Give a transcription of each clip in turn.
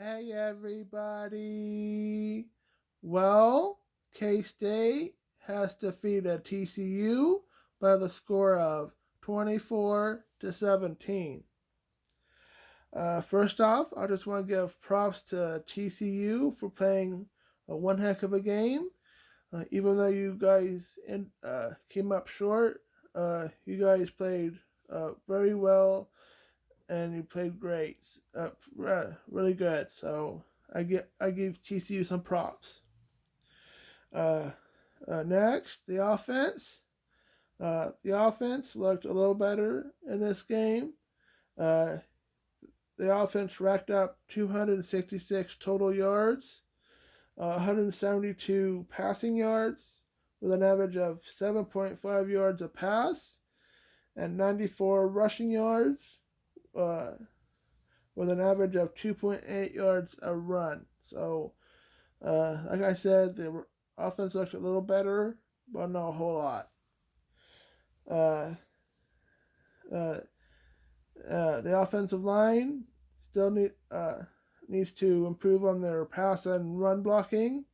Hey everybody. Well, K-State has defeated TCU by the score of 24 to 17. First off, I just want to give props to TCU for playing one heck of a game. Even though you guys came up short, you guys played very well and you played great, really good. So I give TCU some props. Uh, Next, the offense. The offense looked a little better in this game. Uh, the offense racked up 266 total yards, 172 passing yards, with an average of 7.5 yards a pass, and 94 rushing yards, uh, with an average of 2.8 yards a run. So, like I said, the offense looked a little better, but not a whole lot. Uh, uh, the offensive line still needs to improve on their pass and run blocking,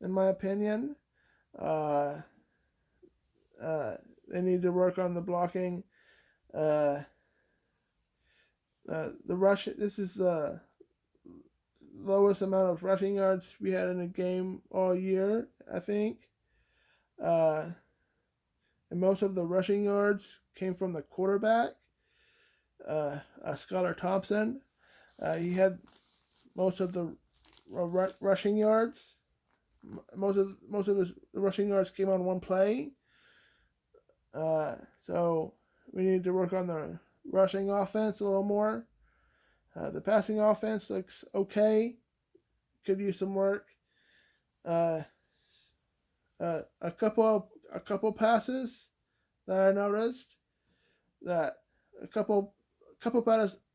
in my opinion. Uh, they need to work on the blocking. Uh, the rush. This is the lowest amount of rushing yards we had in a game all year, I think. Uh, and most of the rushing yards came from the quarterback, Skylar Thompson. He had most of the rushing yards. Most of his rushing yards came on one play. So we need to work on the rushing offense a little more. The passing offense looks okay. Could use some work. Uh, a couple passes that I noticed that a couple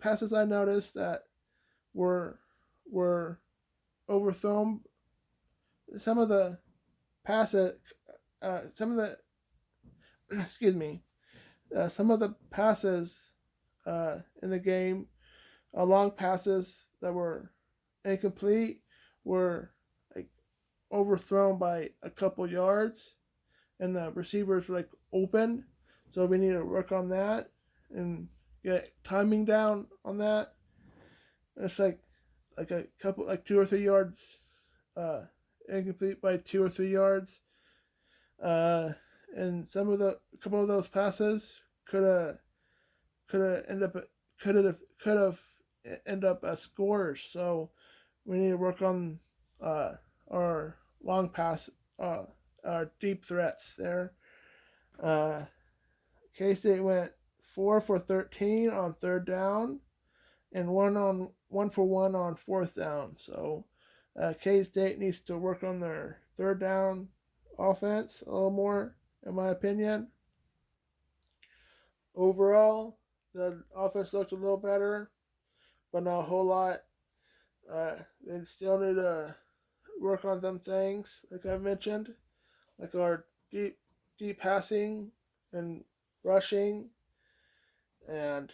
passes I noticed that were were overthrown. Some of the passes, some of the excuse me, some of the passes in the game, long passes that were incomplete, were like overthrown by a couple yards, and the receivers were like open. So we need to work on that and get timing down on that. It's like a couple, like 2 or 3 yards, incomplete by 2 or 3 yards. Uh, and a couple of those passes could have end up as scores. So we need to work on our long pass, our deep threats there. Uh, K State went 4 for 13 on third down, and one for one on fourth down. So K State needs to work on their third down offense a little more, in my opinion. Overall, the offense looked a little better, but not a whole lot. They still need to work on them things, like I mentioned, like our deep passing and rushing, and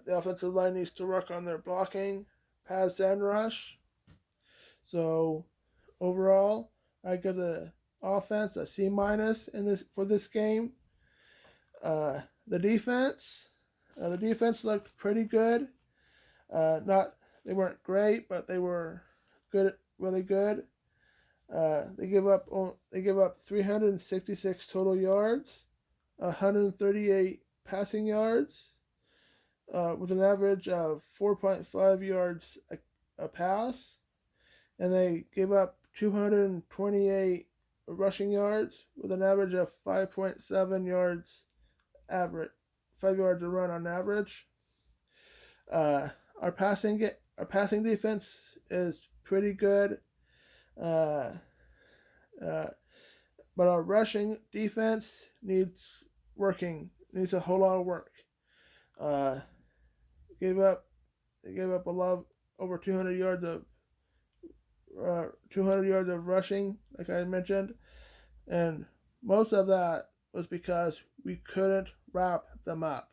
the offensive line needs to work on their blocking, pass and rush. So overall, I give the offense a C minus in this for this game. The defense looked pretty good. Not They weren't great, but they were good, really good. They give up 366 total yards, 138 passing yards, with an average of 4.5 yards a pass, and they gave up 228 rushing yards with an average of 5.7 yards average, 5 yards a run on average. Uh, our passing defense is pretty good, uh, uh, but our rushing defense needs a whole lot of work. Uh, gave up They gave up a lot over 200 yards of rushing, like I mentioned, and most of that was because we couldn't wrap them up.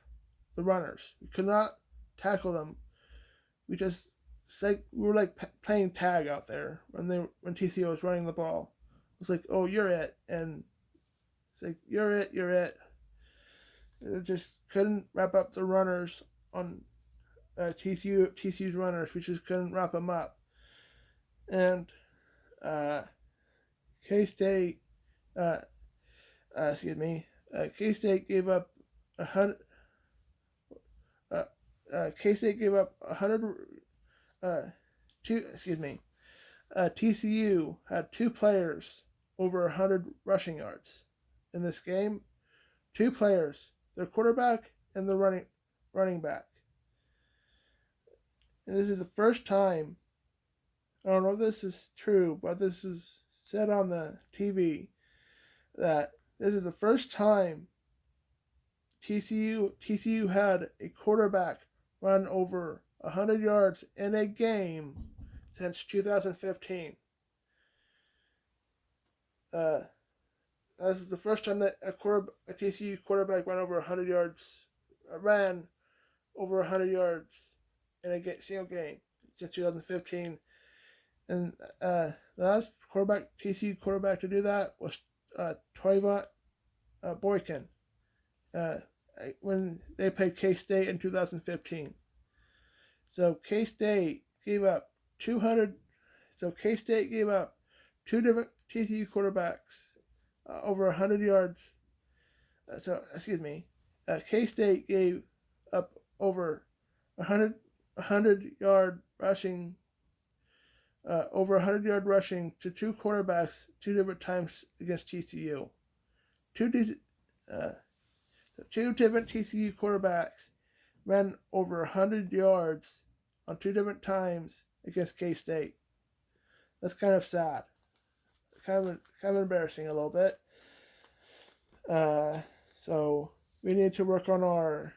The runners, we could not tackle them. We just it's like we were like playing tag out there when TCU was running the ball. It's like, oh, you're it, and it's like you're it. It just couldn't wrap up the runners on TCU's runners. We just couldn't wrap them up, and uh, K State, uh, excuse me, K State gave up 100. K State gave up 100. Two. Excuse me. TCU had two players over 100 rushing yards in this game. Two players, their quarterback and the running back. And this is the first time. I don't know if this is true, but this is said on the TV that this is the first time TCU had a quarterback run over 100 yards in a game since 2015. That was the first time that a TCU quarterback ran over 100 yards, ran over 100 yards in a single game since 2015. And the last TCU quarterback to do that was Toiva Boykin when they played K-State in 2015. So K-State gave up 200. So K-State gave up two different TCU quarterbacks over 100 yards. K-State gave up over 100 yard rushing, over 100 yard rushing to two quarterbacks two different times against TCU. Two different TCU quarterbacks ran over 100 yards on two different times against K-State. That's kind of sad. Kind of embarrassing a little bit. So we need to work on our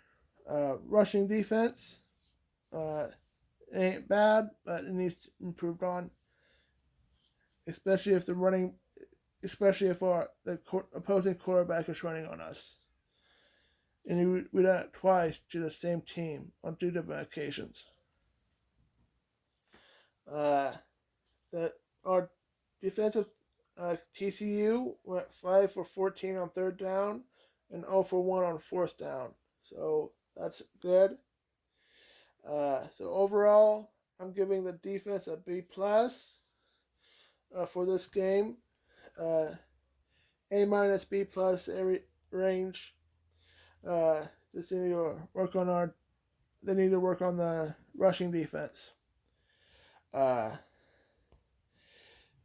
rushing defense. It ain't bad, but it needs to be improved on. Especially if the opposing quarterback is running on us. And we done it twice to the same team on two different occasions. Our defensive TCU went 5 for 14 on third down and 0 for 1 on fourth down. So that's good. So overall, I'm giving the defense a B plus for this game. A minus B plus range. Just need to work on They need to work on the rushing defense.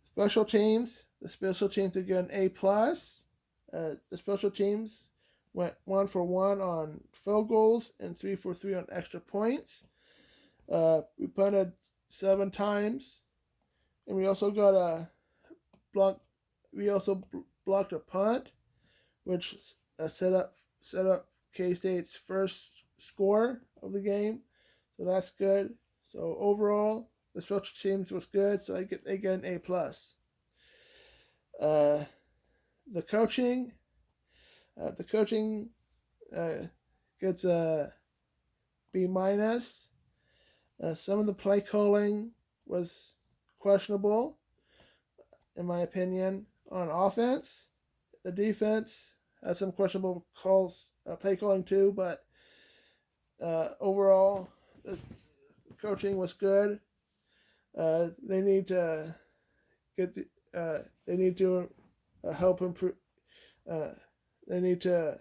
Special teams. The special teams to get an A plus. The special teams went 1 for 1 on field goals and 3 for 3 on extra points. We punted 7 times, and we also got a block. We also blocked a punt, which set up K-State's first score of the game. So that's good. So overall, the special teams was good. So they get an A plus. The coaching gets a B minus. Some of the play calling was questionable, in my opinion. On offense, the defense had some questionable play calling too, but overall, the coaching was good. They need to help improve. They need to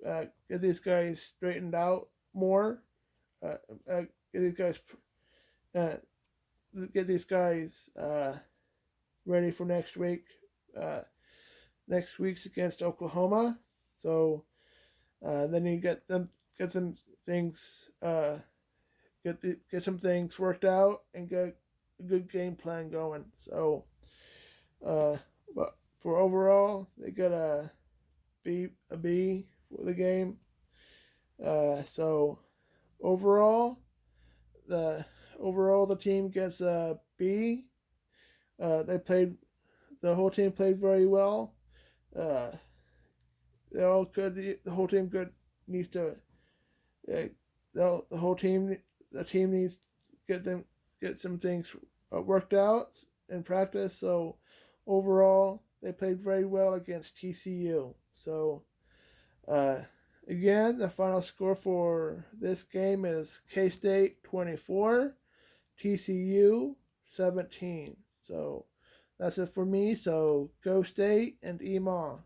get these guys straightened out more. Get these guys ready for next week. Next week's against Oklahoma, so then you get some things get some things worked out and get a good game plan going. So, but for overall, they got a B for the game. So overall, the team gets a B. The whole team played very well. They all could. The whole team needs to. The team needs to get some things worked out in practice. So overall, they played very well against TCU. So uh, again, the final score for this game is K-State 24, TCU 17. So that's it for me. So go State and Ema.